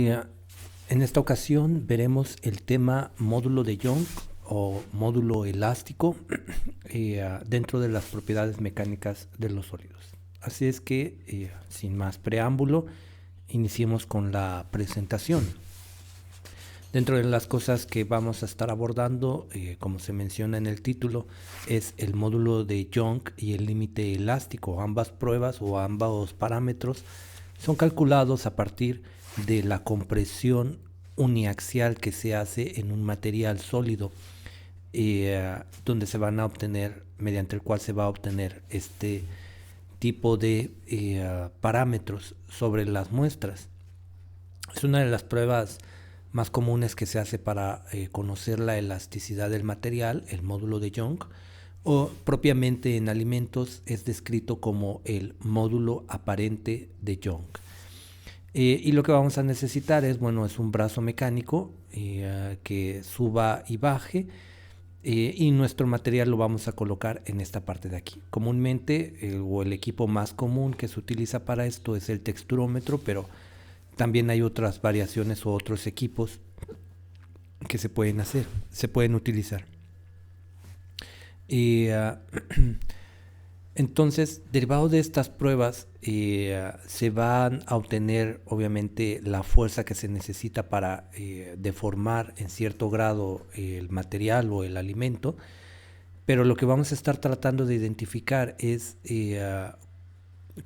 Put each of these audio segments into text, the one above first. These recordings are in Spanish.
En esta ocasión veremos el tema módulo de Young o módulo elástico dentro de las propiedades mecánicas de los sólidos. Así es que, sin más preámbulo, iniciemos con la presentación. Dentro de las cosas que vamos a estar abordando, como se menciona en el título, es el módulo de Young y el límite elástico. Ambas pruebas o ambos parámetros son calculados a partir de la compresión uniaxial que se hace en un material sólido, donde se van a obtener, mediante el cual se va a obtener este tipo de parámetros sobre las muestras. Es una de las pruebas más comunes que se hace para conocer la elasticidad del material, el módulo de Young, o propiamente en alimentos es descrito como el módulo aparente de Young. Y lo que vamos a necesitar es un brazo mecánico que suba y baje, y nuestro material lo vamos a colocar en esta parte de aquí. Comúnmente el equipo más común que se utiliza para esto es el texturómetro, pero también hay otras variaciones o otros equipos que se pueden utilizar. Entonces, derivado de estas pruebas, se van a obtener obviamente la fuerza que se necesita para deformar en cierto grado el material o el alimento, pero lo que vamos a estar tratando de identificar es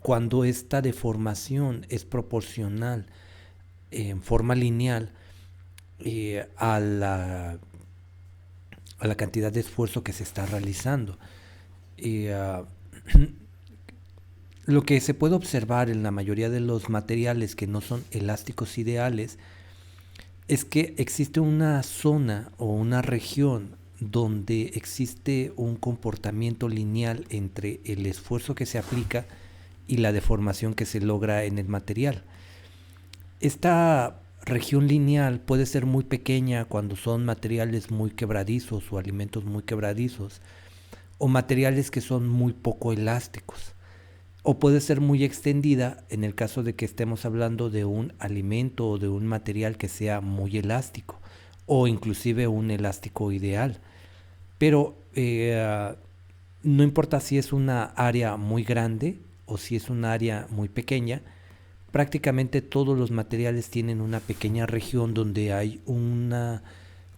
cuando esta deformación es proporcional en forma lineal a la cantidad de esfuerzo que se está realizando. Lo que se puede observar en la mayoría de los materiales que no son elásticos ideales es que existe una zona o una región donde existe un comportamiento lineal entre el esfuerzo que se aplica y la deformación que se logra en el material. Esta región lineal puede ser muy pequeña cuando son materiales muy quebradizos o alimentos muy quebradizos, o materiales que son muy poco elásticos, o puede ser muy extendida en el caso de que estemos hablando de un alimento o de un material que sea muy elástico, o inclusive un elástico ideal. Pero no importa si es una área muy grande o si es un área muy pequeña, prácticamente todos los materiales tienen una pequeña región donde hay un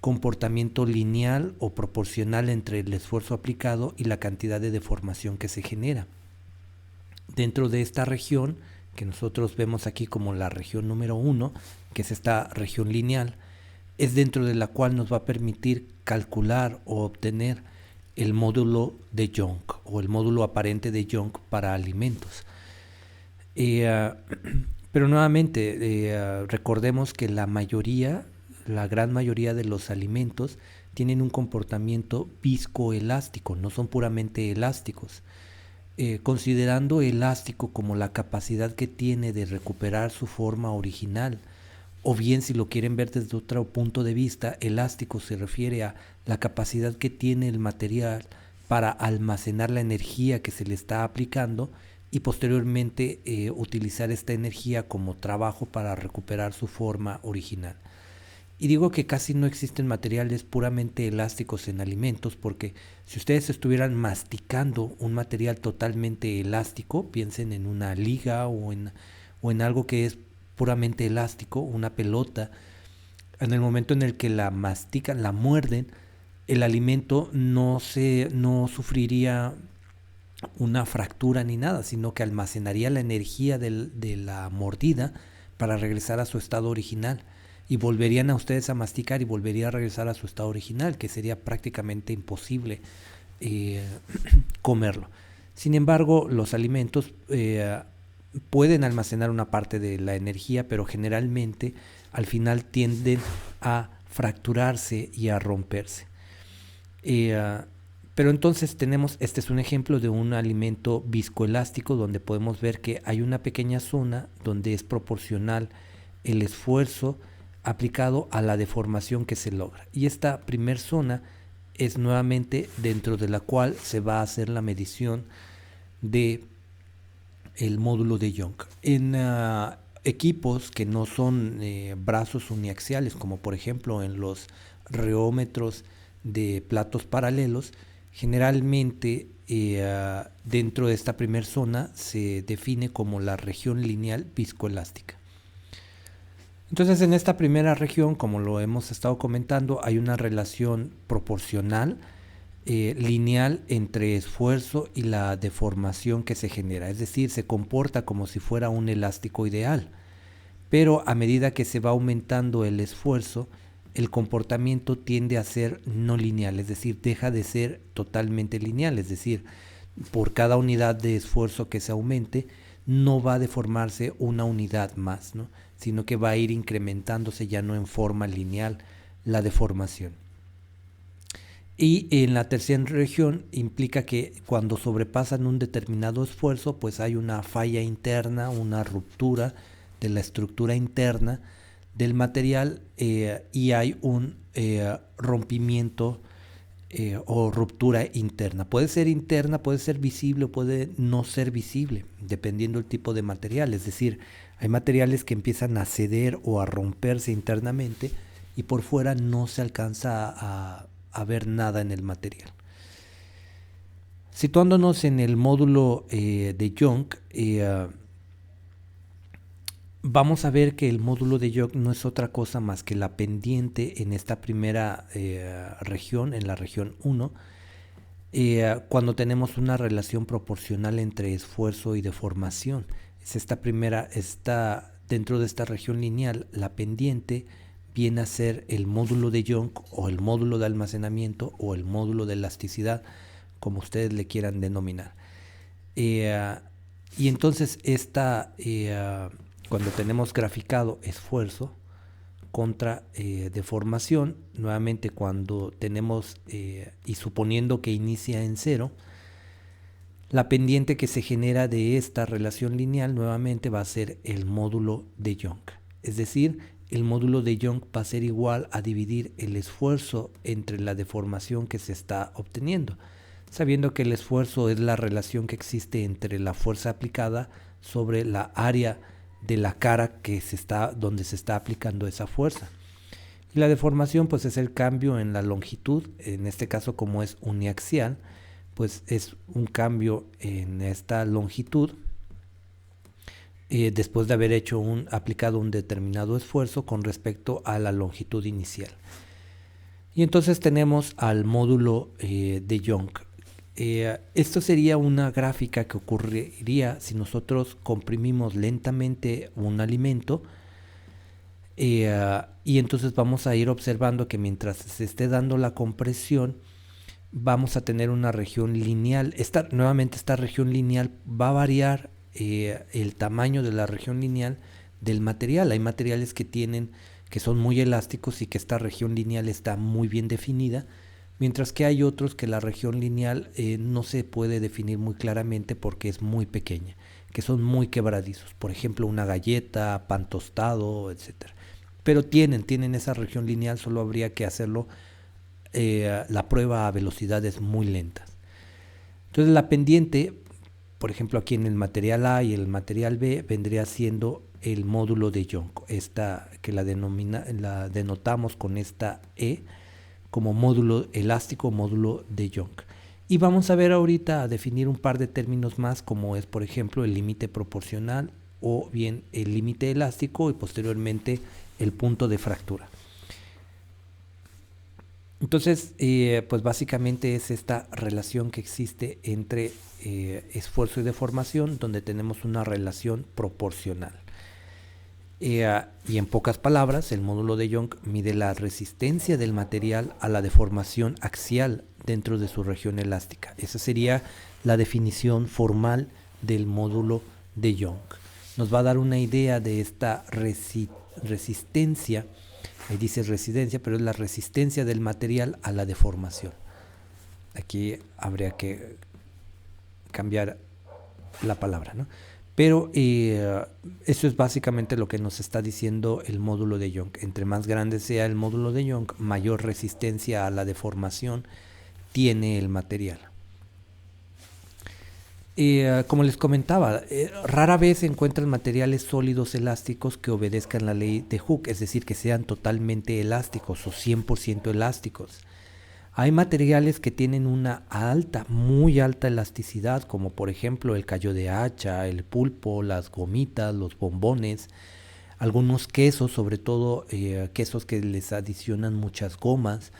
comportamiento lineal o proporcional entre el esfuerzo aplicado y la cantidad de deformación que se genera. Dentro de esta región, que nosotros vemos aquí como la región número 1, que es esta región lineal, es dentro de la cual nos va a permitir calcular o obtener el módulo de Young o el módulo aparente de Young para alimentos. Pero nuevamente, recordemos que la gran mayoría de los alimentos tienen un comportamiento viscoelástico, no son puramente elásticos. Considerando elástico como la capacidad que tiene de recuperar su forma original, o bien si lo quieren ver desde otro punto de vista, elástico se refiere a la capacidad que tiene el material para almacenar la energía que se le está aplicando y posteriormente utilizar esta energía como trabajo para recuperar su forma original. Y digo que casi no existen materiales puramente elásticos en alimentos, porque si ustedes estuvieran masticando un material totalmente elástico, piensen en una liga o en algo que es puramente elástico, una pelota, en el momento en el que la mastican, la muerden, el alimento no sufriría una fractura ni nada, sino que almacenaría la energía de la mordida para regresar a su estado original, y volverían a ustedes a masticar y volvería a regresar a su estado original, que sería prácticamente imposible comerlo. Sin embargo, los alimentos pueden almacenar una parte de la energía, pero generalmente al final tienden a fracturarse y a romperse. Pero entonces este es un ejemplo de un alimento viscoelástico donde podemos ver que hay una pequeña zona donde es proporcional el esfuerzo aplicado a la deformación que se logra. Y esta primer zona es nuevamente dentro de la cual se va a hacer la medición de el módulo de Young. En equipos que no son brazos uniaxiales, como por ejemplo en los reómetros de platos paralelos, generalmente dentro de esta primera zona se define como la región lineal viscoelástica. Entonces, en esta primera región, como lo hemos estado comentando, hay una relación proporcional lineal entre esfuerzo y la deformación que se genera, es decir, se comporta como si fuera un elástico ideal, pero a medida que se va aumentando el esfuerzo, el comportamiento tiende a ser no lineal, es decir, deja de ser totalmente lineal, es decir, por cada unidad de esfuerzo que se aumente, no va a deformarse una unidad más, ¿no? Sino que va a ir incrementándose ya no en forma lineal la deformación. Y en la tercera región implica que cuando sobrepasan un determinado esfuerzo, pues hay una falla interna, una ruptura de la estructura interna del material y hay un rompimiento o ruptura interna. Puede ser interna, puede ser visible o puede no ser visible, dependiendo del tipo de material. Es decir, hay materiales que empiezan a ceder o a romperse internamente y por fuera no se alcanza a ver nada en el material. Situándonos en el módulo de Young, vamos a ver que el módulo de Young no es otra cosa más que la pendiente en esta primera región, en la región 1, cuando tenemos una relación proporcional entre esfuerzo y deformación. Es esta primera, dentro de esta región lineal, la pendiente viene a ser el módulo de Young o el módulo de almacenamiento o el módulo de elasticidad, como ustedes le quieran denominar. Y entonces cuando tenemos graficado esfuerzo contra deformación, nuevamente cuando tenemos, y suponiendo que inicia en 0, la pendiente que se genera de esta relación lineal nuevamente va a ser el módulo de Young. Es decir, el módulo de Young va a ser igual a dividir el esfuerzo entre la deformación que se está obteniendo, sabiendo que el esfuerzo es la relación que existe entre la fuerza aplicada sobre la área de la cara donde se está aplicando esa fuerza. Y la deformación pues es el cambio en la longitud, en este caso como es uniaxial, pues es un cambio en esta longitud después de haber aplicado un determinado esfuerzo con respecto a la longitud inicial. Y entonces tenemos al módulo de Young. Esto sería una gráfica que ocurriría si nosotros comprimimos lentamente un alimento y entonces vamos a ir observando que mientras se esté dando la compresión vamos a tener una región lineal. Nuevamente esta región lineal va a variar el tamaño de la región lineal del material. Hay materiales que son muy elásticos y que esta región lineal está muy bien definida, mientras que hay otros que la región lineal no se puede definir muy claramente porque es muy pequeña, que son muy quebradizos. Por ejemplo, una galleta, pan tostado, etc. Pero tienen esa región lineal, solo habría que hacerlo la prueba a velocidades muy lentas. Entonces la pendiente, por ejemplo aquí en el material A y el material B, vendría siendo el módulo de Young, esta que la denotamos con esta E como módulo elástico, módulo de Young. Y vamos a ver ahorita a definir un par de términos más, como es por ejemplo el límite proporcional o bien el límite elástico y posteriormente el punto de fractura. Entonces, pues básicamente es esta relación que existe entre esfuerzo y deformación, donde tenemos una relación proporcional. Y en pocas palabras, el módulo de Young mide la resistencia del material a la deformación axial dentro de su región elástica. Esa sería la definición formal del módulo de Young. Nos va a dar una idea de esta resistencia. Ahí dice resistencia, pero es la resistencia del material a la deformación. Aquí habría que cambiar la palabra, ¿no? Pero eso es básicamente lo que nos está diciendo el módulo de Young. Entre más grande sea el módulo de Young, mayor resistencia a la deformación tiene el material. Como les comentaba, rara vez se encuentran materiales sólidos elásticos que obedezcan la ley de Hooke, es decir, que sean totalmente elásticos o 100% elásticos. Hay materiales que tienen una alta, muy alta elasticidad, como por ejemplo el callo de hacha, el pulpo, las gomitas, los bombones, algunos quesos, sobre todo quesos que les adicionan muchas gomas.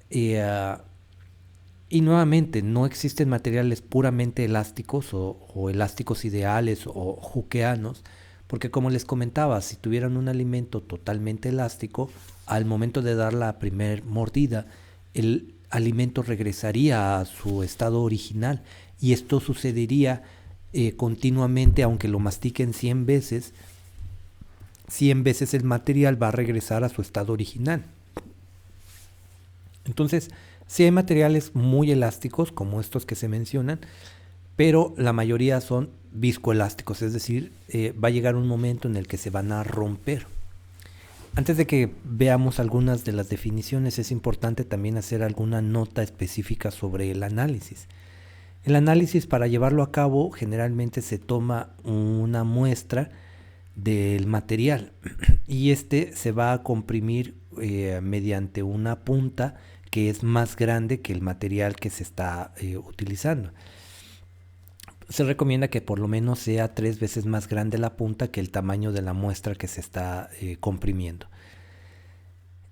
Eh, y nuevamente, no existen materiales puramente elásticos o elásticos ideales o hookeanos, porque como les comentaba, si tuvieran un alimento totalmente elástico, al momento de dar la primer mordida, el alimento regresaría a su estado original y esto sucedería continuamente, aunque lo mastiquen 100 veces el material va a regresar a su estado original. Entonces, sí hay materiales muy elásticos, como estos que se mencionan, pero la mayoría son viscoelásticos, es decir, va a llegar un momento en el que se van a romper. Antes de que veamos algunas de las definiciones, es importante también hacer alguna nota específica sobre el análisis. El análisis, para llevarlo a cabo, generalmente se toma una muestra del material y este se va a comprimir mediante una punta que es más grande que el material que se está utilizando. Se recomienda que por lo menos sea 3 veces más grande la punta que el tamaño de la muestra que se está comprimiendo.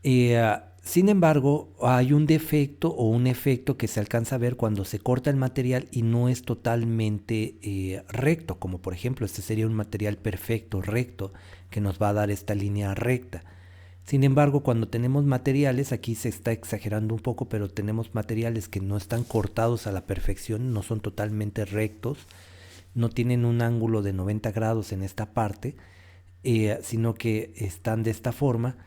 Sin embargo, hay un defecto o un efecto que se alcanza a ver cuando se corta el material y no es totalmente recto, como por ejemplo este sería un material perfecto, recto, que nos va a dar esta línea recta. Sin embargo, cuando tenemos materiales, aquí se está exagerando un poco, pero tenemos materiales que no están cortados a la perfección, no son totalmente rectos, no tienen un ángulo de 90 grados en esta parte, sino que están de esta forma.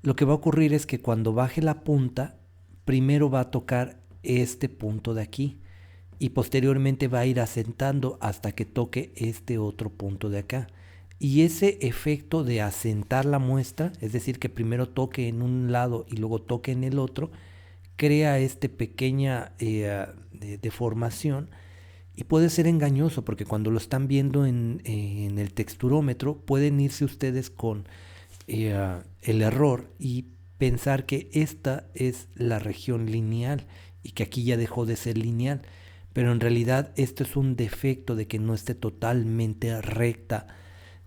Lo que va a ocurrir es que cuando baje la punta, primero va a tocar este punto de aquí y posteriormente va a ir asentando hasta que toque este otro punto de acá. Y ese efecto de asentar la muestra, es decir, que primero toque en un lado y luego toque en el otro, crea esta pequeña deformación y puede ser engañoso porque cuando lo están viendo en el texturómetro pueden irse ustedes con el error y pensar que esta es la región lineal y que aquí ya dejó de ser lineal, pero en realidad esto es un defecto de que no esté totalmente recta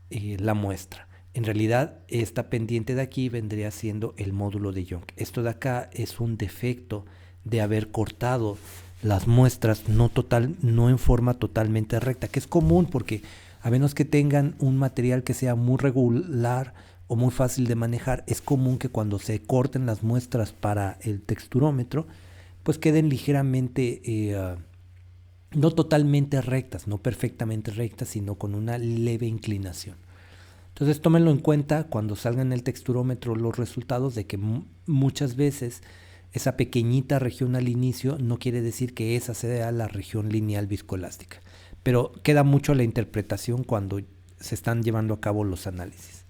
la muestra. En realidad esta pendiente de aquí vendría siendo el módulo de Young. Esto de acá es un defecto de haber cortado las muestras no en forma totalmente recta, que es común porque a menos que tengan un material que sea muy regular o muy fácil de manejar, es común que cuando se corten las muestras para el texturómetro, pues queden ligeramente, no totalmente rectas, no perfectamente rectas, sino con una leve inclinación. Entonces tómenlo en cuenta cuando salgan en el texturómetro los resultados de que muchas veces esa pequeñita región al inicio no quiere decir que esa sea la región lineal viscoelástica, pero queda mucho la interpretación cuando se están llevando a cabo los análisis.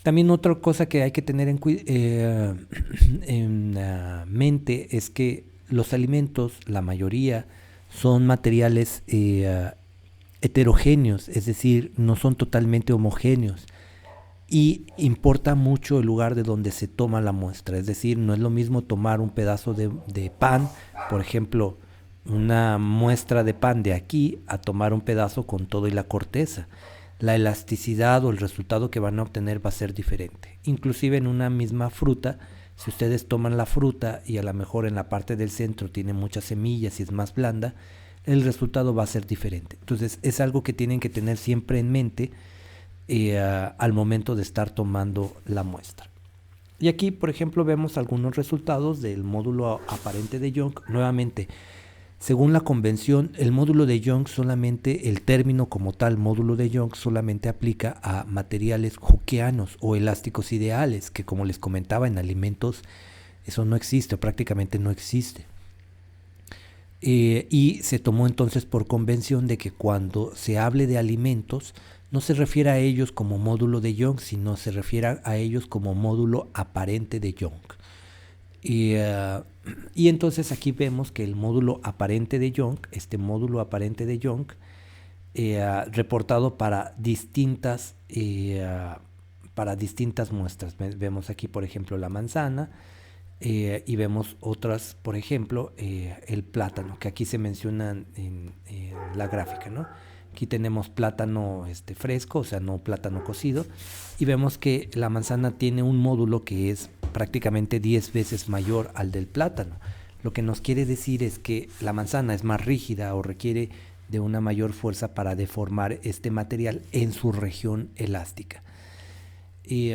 También otra cosa que hay que tener en mente es que los alimentos, la mayoría, son materiales heterogéneos, es decir, no son totalmente homogéneos. Y importa mucho el lugar de donde se toma la muestra, es decir, no es lo mismo tomar un pedazo de pan, por ejemplo, una muestra de pan de aquí, a tomar un pedazo con todo y la corteza. La elasticidad o el resultado que van a obtener va a ser diferente. Inclusive en una misma fruta, si ustedes toman la fruta y a lo mejor en la parte del centro tiene muchas semillas y es más blanda, el resultado va a ser diferente. Entonces es algo que tienen que tener siempre en mente al momento de estar tomando la muestra. Y aquí, por ejemplo, vemos algunos resultados del módulo aparente de Young. Nuevamente, según la convención, el módulo de Young solamente, el término como tal, módulo de Young, solamente aplica a materiales hookeanos o elásticos ideales, que como les comentaba, en alimentos eso no existe, o prácticamente no existe. Y se tomó entonces por convención de que cuando se hable de alimentos, no se refiere a ellos como módulo de Young, sino se refiere a ellos como módulo aparente de Young. Y Y entonces aquí vemos que el módulo aparente de Young, este módulo aparente de Young, reportado para distintas muestras. Vemos aquí, por ejemplo, la manzana, y vemos otras, por ejemplo, el plátano, que aquí se mencionan en la gráfica, ¿no? Aquí tenemos plátano fresco, o sea, no plátano cocido, y vemos que la manzana tiene un módulo que es prácticamente 10 veces mayor al del plátano. Lo que nos quiere decir es que la manzana es más rígida o requiere de una mayor fuerza para deformar este material en su región elástica. Y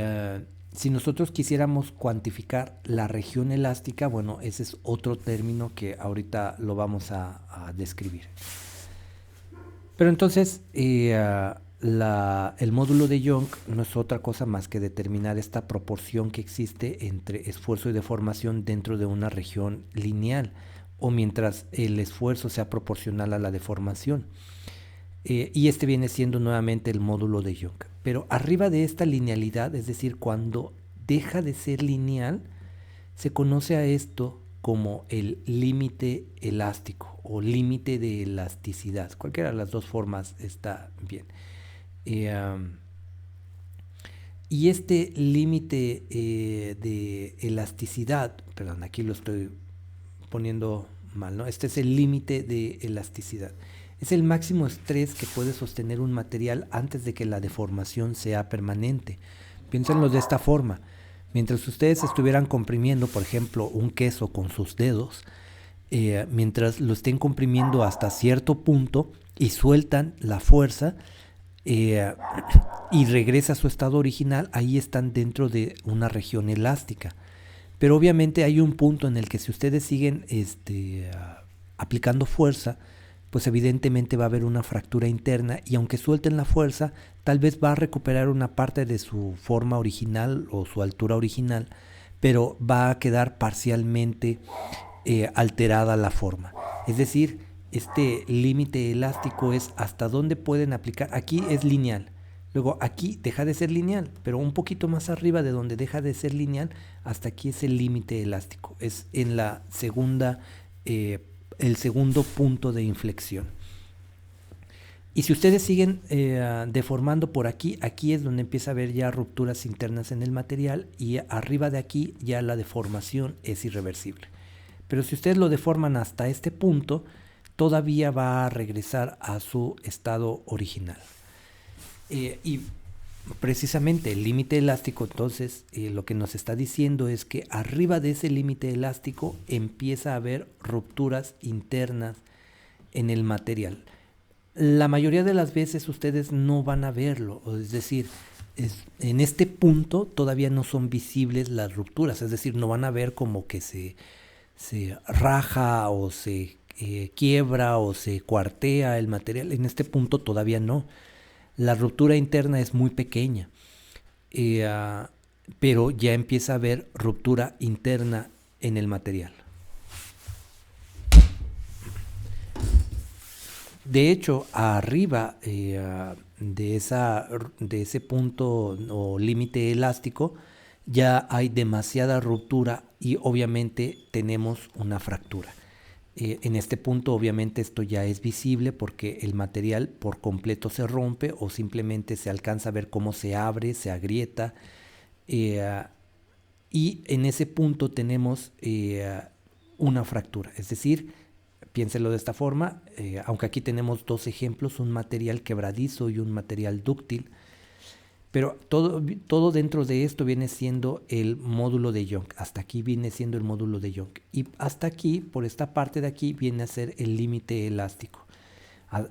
si nosotros quisiéramos cuantificar la región elástica, bueno, ese es otro término que ahorita lo vamos a describir. Pero entonces, el módulo de Young no es otra cosa más que determinar esta proporción que existe entre esfuerzo y deformación dentro de una región lineal, o mientras el esfuerzo sea proporcional a la deformación. Y este viene siendo nuevamente el módulo de Young. Pero arriba de esta linealidad, es decir, cuando deja de ser lineal, se conoce a esto como el límite elástico o límite de elasticidad. Cualquiera de las dos formas está bien. Y este límite de elasticidad, perdón, aquí lo estoy poniendo mal, ¿no? Este es el límite de elasticidad. Es el máximo estrés que puede sostener un material antes de que la deformación sea permanente. Piénsenlo de esta forma. Mientras ustedes estuvieran comprimiendo, por ejemplo, un queso con sus dedos, mientras lo estén comprimiendo hasta cierto punto y sueltan la fuerza y regresa a su estado original, ahí están dentro de una región elástica. Pero obviamente hay un punto en el que si ustedes siguen aplicando fuerza, pues evidentemente va a haber una fractura interna, y aunque suelten la fuerza, tal vez va a recuperar una parte de su forma original o su altura original, pero va a quedar parcialmente alterada la forma. Es decir, este límite elástico es hasta dónde pueden aplicar. Aquí es lineal. Luego aquí deja de ser lineal, pero un poquito más arriba de donde deja de ser lineal, hasta aquí es el límite elástico. Es en la segunda el segundo punto de inflexión. Y si ustedes siguen deformando por aquí, aquí es donde empieza a haber ya rupturas internas en el material, y arriba de aquí ya la deformación es irreversible. Pero si ustedes lo deforman hasta este punto, todavía va a regresar a su estado original. Y precisamente el límite elástico, entonces, lo que nos está diciendo es que arriba de ese límite elástico empieza a haber rupturas internas en el material. La mayoría de las veces ustedes no van a verlo, es decir, en este punto todavía no son visibles las rupturas, es decir, no van a ver como que se raja o se quiebra o se cuartea el material. En este punto todavía no. La ruptura interna es muy pequeña, pero ya empieza a haber ruptura interna en el material. De hecho, arriba de ese punto o límite elástico ya hay demasiada ruptura y obviamente tenemos una fractura. En este punto obviamente esto ya es visible porque el material por completo se rompe o simplemente se alcanza a ver cómo se abre, se agrieta, y en ese punto tenemos una fractura. Es decir, piénselo de esta forma, aunque aquí tenemos dos ejemplos, un material quebradizo y un material dúctil, pero todo dentro de esto viene siendo el módulo de Young. Hasta aquí viene siendo el módulo de Young. Y hasta aquí, por esta parte de aquí, viene a ser el límite elástico.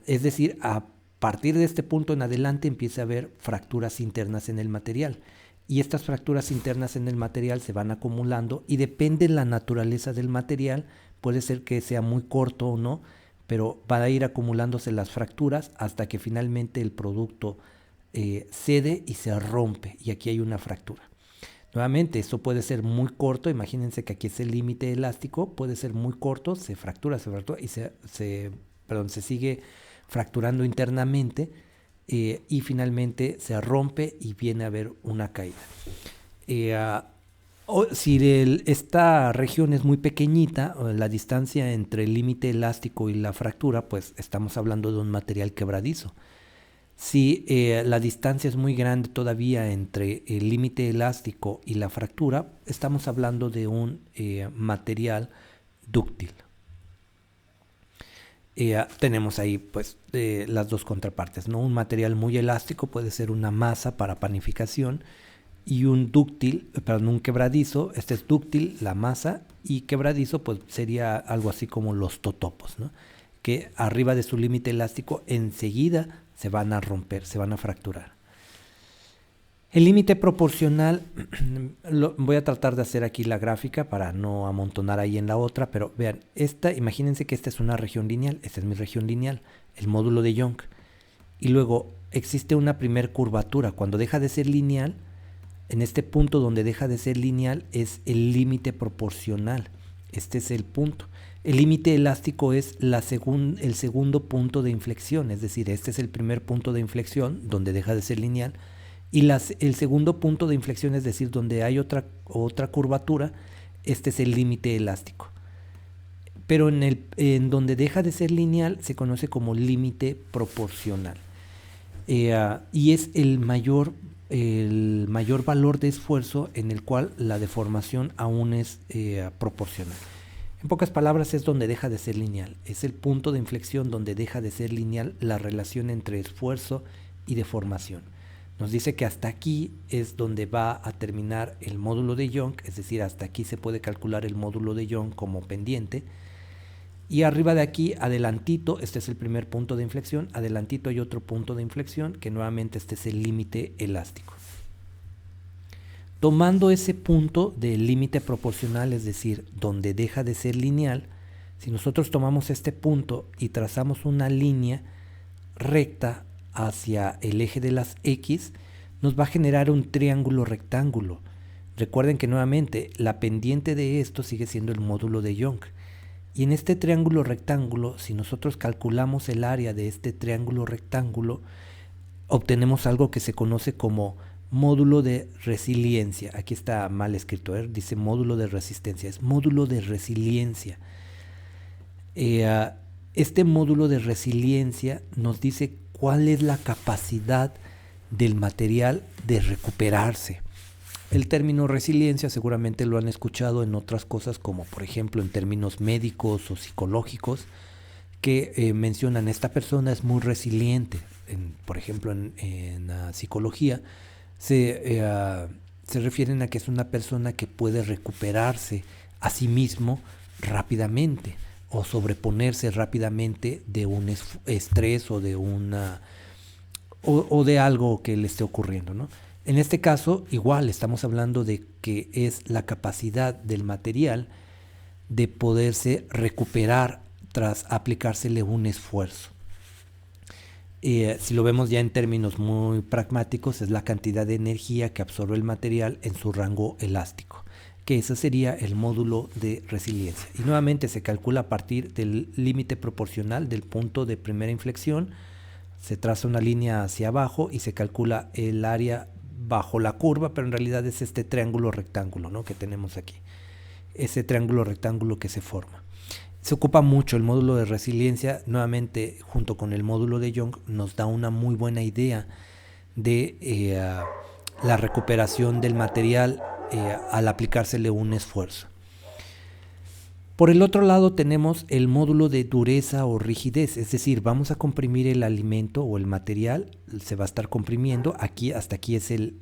Es decir, a partir de este punto en adelante empieza a haber fracturas internas en el material. Y estas fracturas internas en el material se van acumulando y depende de la naturaleza del material. Puede ser que sea muy corto o no, pero van a ir acumulándose las fracturas hasta que finalmente el producto cede y se rompe, y aquí hay una fractura. Nuevamente, esto puede ser muy corto, imagínense que aquí es el límite elástico, puede ser muy corto, se fractura y se sigue fracturando internamente, y finalmente se rompe y viene a haber una caída. Si esta región es muy pequeñita, o la distancia entre el límite elástico y la fractura, pues estamos hablando de un material quebradizo. Si la distancia es muy grande todavía entre el límite elástico y la fractura, estamos hablando de un material dúctil. Tenemos ahí pues las dos contrapartes, ¿no? Un material muy elástico puede ser una masa para panificación y un dúctil, perdón, un quebradizo. Este es dúctil, la masa, y quebradizo pues sería algo así como los totopos, ¿no? Que arriba de su límite elástico enseguida se van a romper, se van a fracturar. El límite proporcional, voy a tratar de hacer aquí la gráfica para no amontonar ahí en la otra, pero vean, imagínense que esta es una región lineal, esta es mi región lineal, el módulo de Young, y luego existe una primer curvatura. Cuando deja de ser lineal, en este punto donde deja de ser lineal es el límite proporcional, este es el punto. El límite elástico es el segundo punto de inflexión, es decir, este es el primer punto de inflexión donde deja de ser lineal, y el segundo punto de inflexión, es decir, donde hay otra curvatura, este es el límite elástico. Pero en donde deja de ser lineal se conoce como límite proporcional. Y es el mayor valor de esfuerzo en el cual la deformación aún es proporcional. En pocas palabras, es donde deja de ser lineal. Es el punto de inflexión donde deja de ser lineal la relación entre esfuerzo y deformación. Nos dice que hasta aquí es donde va a terminar el módulo de Young, es decir, hasta aquí se puede calcular el módulo de Young como pendiente. Y arriba de aquí, adelantito, este es el primer punto de inflexión, adelantito hay otro punto de inflexión, que nuevamente este es el límite elástico. Tomando ese punto del límite proporcional, es decir, donde deja de ser lineal, si nosotros tomamos este punto y trazamos una línea recta hacia el eje de las X, nos va a generar un triángulo rectángulo. Recuerden que nuevamente la pendiente de esto sigue siendo el módulo de Young. Y en este triángulo rectángulo, si nosotros calculamos el área de este triángulo rectángulo, obtenemos algo que se conoce como módulo de resiliencia. Aquí está mal escrito, dice módulo de resistencia, es módulo de resiliencia. Este módulo de resiliencia nos dice cuál es la capacidad del material de recuperarse. El término resiliencia seguramente lo han escuchado en otras cosas, como por ejemplo en términos médicos o psicológicos, que mencionan esta persona es muy resiliente. Por ejemplo, en psicología se refieren a que es una persona que puede recuperarse a sí mismo rápidamente o sobreponerse rápidamente de un estrés o de algo que le esté ocurriendo, ¿no? En este caso, igual estamos hablando de que es la capacidad del material de poderse recuperar tras aplicársele un esfuerzo. Si lo vemos ya en términos muy pragmáticos, es la cantidad de energía que absorbe el material en su rango elástico, que ese sería el módulo de resiliencia. Y nuevamente se calcula a partir del límite proporcional del punto de primera inflexión, se traza una línea hacia abajo y se calcula el área bajo la curva, pero en realidad es este triángulo rectángulo, ¿no?, que tenemos aquí, ese triángulo rectángulo que se forma. Se ocupa mucho el módulo de resiliencia, nuevamente junto con el módulo de Young nos da una muy buena idea de la recuperación del material al aplicársele un esfuerzo. Por el otro lado tenemos el módulo de dureza o rigidez, es decir, vamos a comprimir el alimento o el material, se va a estar comprimiendo, aquí hasta aquí es el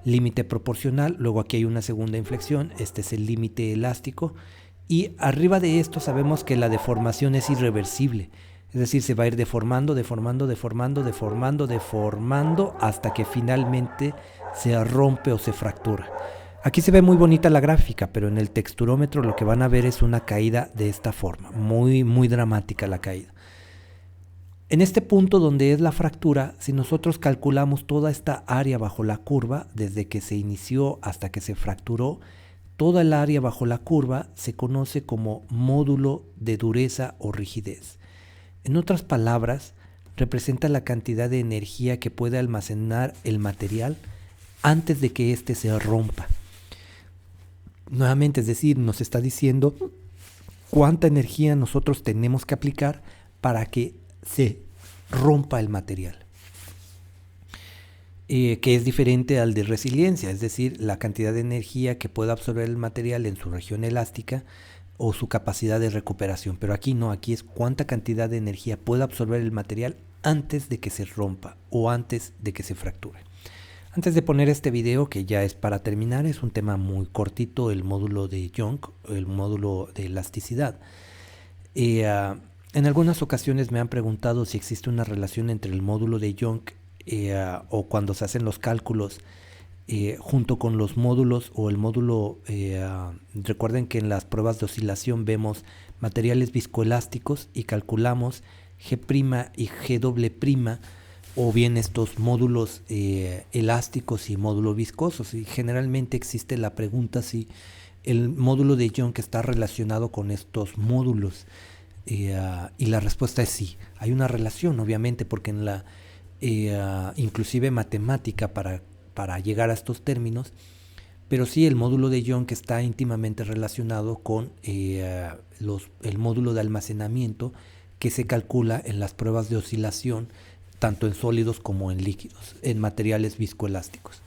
límite proporcional, luego aquí hay una segunda inflexión, este es el límite elástico, y arriba de esto sabemos que la deformación es irreversible, es decir, se va a ir deformando, deformando, deformando, deformando, deformando, hasta que finalmente se rompe o se fractura. Aquí se ve muy bonita la gráfica, pero en el texturómetro lo que van a ver es una caída de esta forma, muy, muy dramática la caída. En este punto donde es la fractura, si nosotros calculamos toda esta área bajo la curva, desde que se inició hasta que se fracturó, toda el área bajo la curva se conoce como módulo de dureza o rigidez. En otras palabras, representa la cantidad de energía que puede almacenar el material antes de que éste se rompa. Nuevamente, es decir, nos está diciendo cuánta energía nosotros tenemos que aplicar para que se rompa el material. Que es diferente al de resiliencia, es decir, la cantidad de energía que puede absorber el material en su región elástica o su capacidad de recuperación. Pero aquí no, aquí es cuánta cantidad de energía puede absorber el material antes de que se rompa o antes de que se fracture. Antes de poner este video, que ya es para terminar, es un tema muy cortito, el módulo de Young, el módulo de elasticidad. En algunas ocasiones me han preguntado si existe una relación entre el módulo de Young o cuando se hacen los cálculos junto con los módulos o el módulo. Recuerden que en las pruebas de oscilación vemos materiales viscoelásticos y calculamos G' y G", o bien estos módulos elásticos y módulos viscosos, y generalmente existe la pregunta si el módulo de Young está relacionado con estos módulos, y la respuesta es sí, hay una relación, obviamente, porque en la inclusive matemática para llegar a estos términos, pero sí el módulo de Young está íntimamente relacionado con el módulo de almacenamiento que se calcula en las pruebas de oscilación, tanto en sólidos como en líquidos, en materiales viscoelásticos.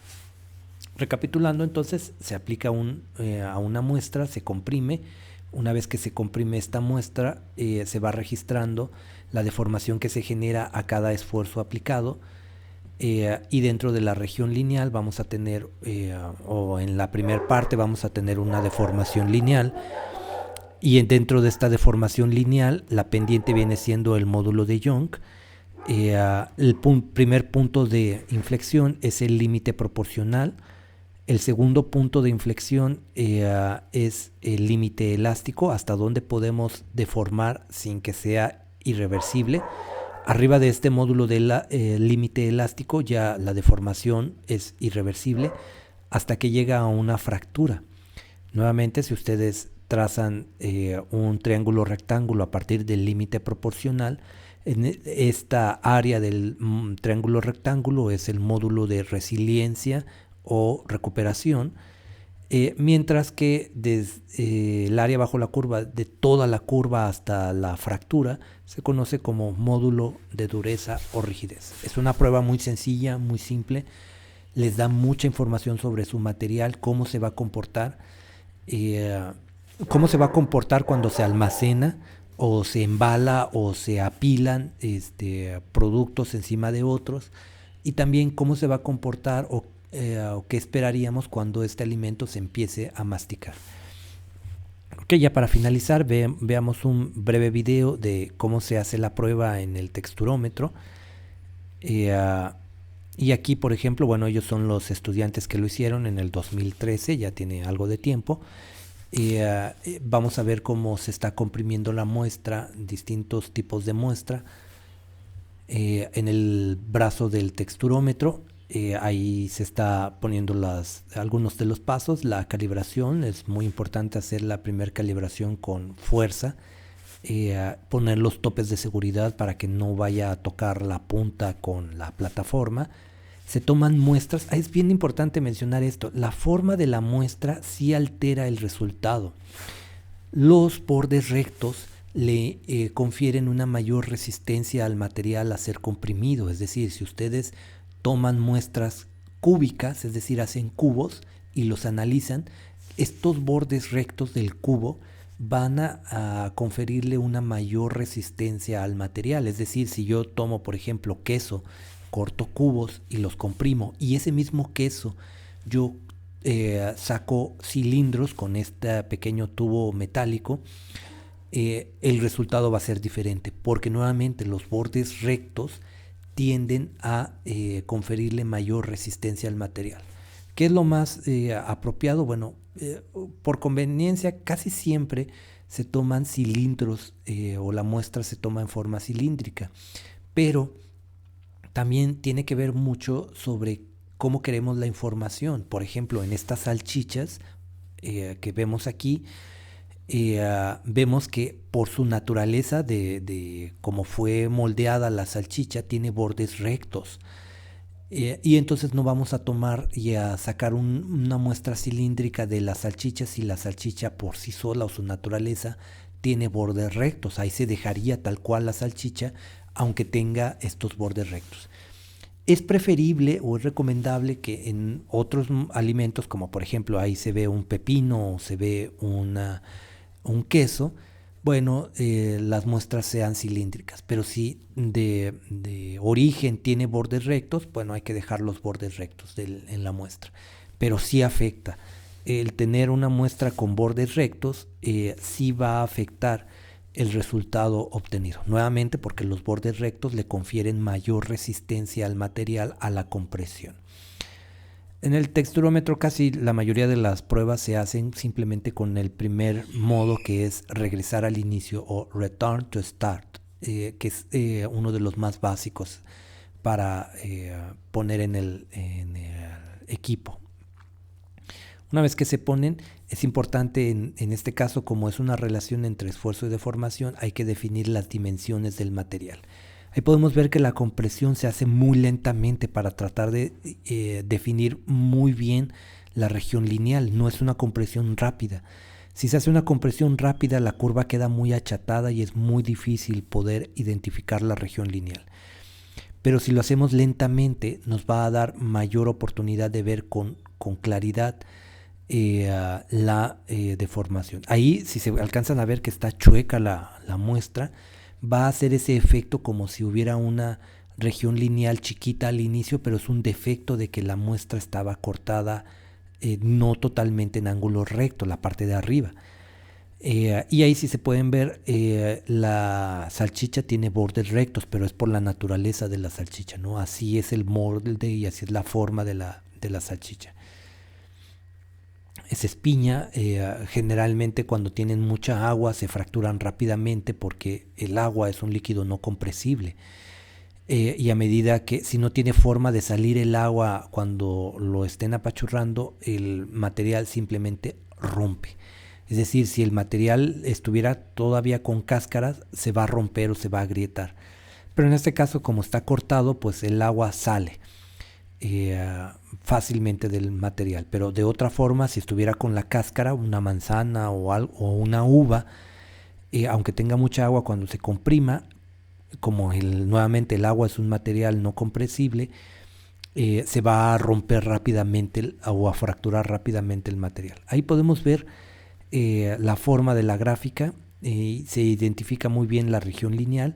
Recapitulando, entonces, se aplica a una muestra, se comprime. Una vez que se comprime esta muestra, se va registrando la deformación que se genera a cada esfuerzo aplicado, y dentro de la región lineal vamos a tener, o en la primera parte vamos a tener una deformación lineal, y dentro de esta deformación lineal la pendiente viene siendo el módulo de Young. El primer punto de inflexión es el límite proporcional. El segundo punto de inflexión es el límite elástico, hasta donde podemos deformar sin que sea irreversible. Arriba de este módulo del límite elástico ya la deformación es irreversible hasta que llega a una fractura. Nuevamente, si ustedes trazan un triángulo rectángulo a partir del límite proporcional, en esta área del triángulo rectángulo es el módulo de resiliencia o recuperación, mientras que desde el área bajo la curva, de toda la curva hasta la fractura, se conoce como módulo de dureza o rigidez. Es una prueba muy sencilla, muy simple, les da mucha información sobre su material, cómo se va a comportar, cuando se almacena o se embala o se apilan productos encima de otros, y también cómo se va a comportar o qué esperaríamos cuando este alimento se empiece a masticar. Ok, ya para finalizar, veamos un breve video de cómo se hace la prueba en el texturómetro. Y aquí, por ejemplo, bueno, ellos son los estudiantes que lo hicieron en el 2013, ya tiene algo de tiempo. Vamos a ver cómo se está comprimiendo la muestra, distintos tipos de muestra, en el brazo del texturómetro. Ahí se está poniendo algunos de los pasos. La calibración, es muy importante hacer la primera calibración con fuerza, poner los topes de seguridad para que no vaya a tocar la punta con la plataforma. Se toman muestras. Es bien importante mencionar esto, la forma de la muestra sí altera el resultado. Los bordes rectos le confieren una mayor resistencia al material a ser comprimido, es decir, si ustedes toman muestras cúbicas, es decir, hacen cubos y los analizan, estos bordes rectos del cubo van a conferirle una mayor resistencia al material. Es decir, si yo tomo, por ejemplo, queso, corto cubos y los comprimo, y ese mismo queso yo saco cilindros con este pequeño tubo metálico, el resultado va a ser diferente, porque nuevamente los bordes rectos tienden a conferirle mayor resistencia al material. ¿Qué es lo más apropiado? Bueno, por conveniencia casi siempre se toman cilindros, o la muestra se toma en forma cilíndrica, pero también tiene que ver mucho sobre cómo queremos la información. Por ejemplo, en estas salchichas que vemos aquí, vemos que por su naturaleza de cómo fue moldeada la salchicha, tiene bordes rectos. Y entonces no vamos a tomar y a sacar una muestra cilíndrica de la salchicha si la salchicha por sí sola o su naturaleza tiene bordes rectos. Ahí se dejaría tal cual la salchicha, aunque tenga estos bordes rectos. Es preferible o es recomendable que en otros alimentos, como por ejemplo ahí se ve un pepino o se ve un queso, bueno, las muestras sean cilíndricas, pero si de origen tiene bordes rectos, bueno, hay que dejar los bordes rectos en la muestra, pero sí afecta. El tener una muestra con bordes rectos sí va a afectar el resultado obtenido. Nuevamente porque los bordes rectos le confieren mayor resistencia al material a la compresión. En el texturómetro casi la mayoría de las pruebas se hacen simplemente con el primer modo, que es regresar al inicio o return to start, que es uno de los más básicos para poner en el equipo. Una vez que se ponen, es importante en este caso, como es una relación entre esfuerzo y deformación, hay que definir las dimensiones del material. Ahí podemos ver que la compresión se hace muy lentamente para tratar de definir muy bien la región lineal. No es una compresión rápida. Si se hace una compresión rápida, la curva queda muy achatada y es muy difícil poder identificar la región lineal. Pero si lo hacemos lentamente, nos va a dar mayor oportunidad de ver con claridad la deformación. Ahí, si se alcanzan a ver que está chueca la muestra, va a hacer ese efecto como si hubiera una región lineal chiquita al inicio, pero es un defecto de que la muestra estaba cortada no totalmente en ángulo recto, la parte de arriba. Y ahí, si se pueden ver, la salchicha tiene bordes rectos, pero es por la naturaleza de la salchicha, ¿no? Así es el molde y así es la forma de la salchicha. Esa espiña, generalmente cuando tienen mucha agua se fracturan rápidamente porque el agua es un líquido no compresible. Y a medida que, si no tiene forma de salir el agua cuando lo estén apachurrando, el material simplemente rompe. Es decir, si el material estuviera todavía con cáscaras, se va a romper o se va a agrietar. Pero en este caso, como está cortado, pues el agua sale fácilmente del material. Pero de otra forma, si estuviera con la cáscara, una manzana o una uva, aunque tenga mucha agua, cuando se comprima, como nuevamente el agua es un material no compresible, se va a romper rápidamente o a fracturar rápidamente el material. Ahí podemos ver la forma de la gráfica, se identifica muy bien la región lineal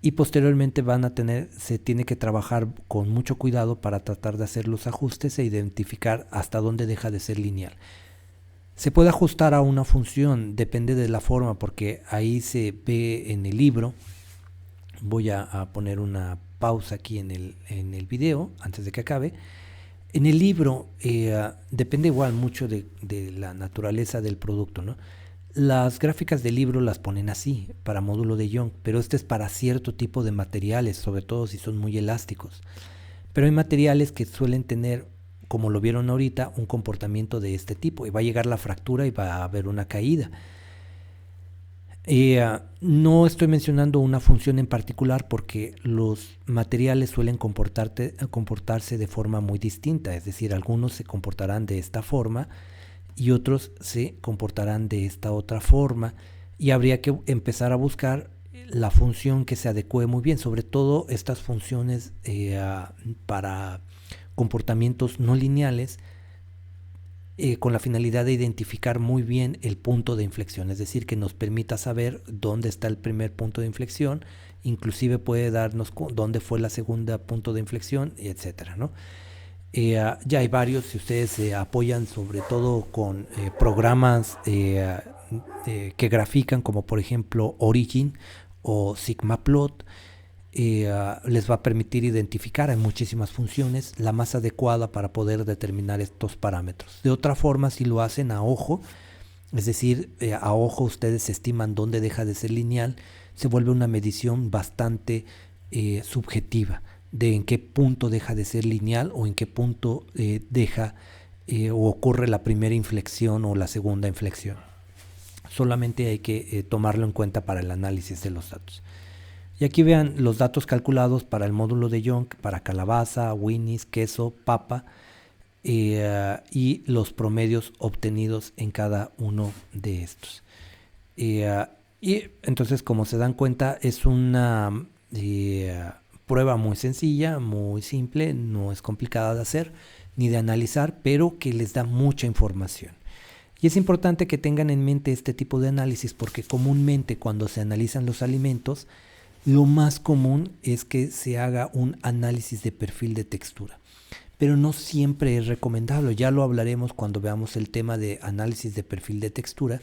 y posteriormente se tiene que trabajar con mucho cuidado para tratar de hacer los ajustes e identificar hasta dónde deja de ser lineal. Se puede ajustar a una función, depende de la forma, porque ahí se ve en el libro. Voy a poner una pausa aquí en el video antes de que acabe. En el libro depende igual mucho de la naturaleza del producto, ¿no? Las gráficas del libro las ponen así, para módulo de Young, pero este es para cierto tipo de materiales, sobre todo si son muy elásticos. Pero hay materiales que suelen tener, como lo vieron ahorita, un comportamiento de este tipo, y va a llegar la fractura y va a haber una caída. No estoy mencionando una función en particular porque los materiales suelen comportarse de forma muy distinta, es decir, algunos se comportarán de esta forma y otros se comportarán de esta otra forma, y habría que empezar a buscar la función que se adecue muy bien, sobre todo estas funciones para comportamientos no lineales, con la finalidad de identificar muy bien el punto de inflexión, es decir, que nos permita saber dónde está el primer punto de inflexión, inclusive puede darnos dónde fue la segunda punto de inflexión, etcétera, ¿no? Ya hay varios, si ustedes se apoyan sobre todo con programas que grafican, como por ejemplo Origin o Sigmaplot, les va a permitir identificar en muchísimas funciones la más adecuada para poder determinar estos parámetros. De otra forma, si lo hacen a ojo, es decir, a ojo ustedes estiman dónde deja de ser lineal, se vuelve una medición bastante subjetiva de en qué punto deja de ser lineal o en qué punto deja o ocurre la primera inflexión o la segunda inflexión. Solamente hay que tomarlo en cuenta para el análisis de los datos. Y aquí vean los datos calculados para el módulo de Young, para calabaza, winnies, queso, papa, y los promedios obtenidos en cada uno de estos. Y entonces, como se dan cuenta, es una prueba muy sencilla, muy simple, no es complicada de hacer ni de analizar, pero que les da mucha información. Y es importante que tengan en mente este tipo de análisis porque comúnmente cuando se analizan los alimentos, lo más común es que se haga un análisis de perfil de textura. Pero no siempre es recomendable, ya lo hablaremos cuando veamos el tema de análisis de perfil de textura,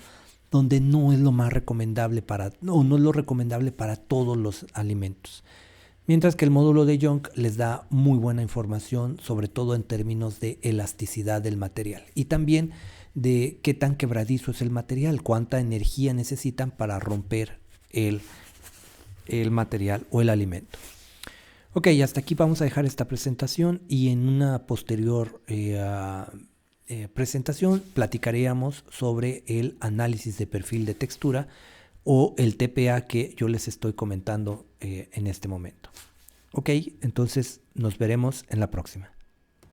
donde no es lo más recomendable no es lo recomendable para todos los alimentos. Mientras que el módulo de Young les da muy buena información, sobre todo en términos de elasticidad del material y también de qué tan quebradizo es el material, cuánta energía necesitan para romper el material o el alimento. Ok, hasta aquí vamos a dejar esta presentación y en una posterior presentación platicaríamos sobre el análisis de perfil de textura o el TPA que yo les estoy comentando en este momento. Ok, entonces nos veremos en la próxima.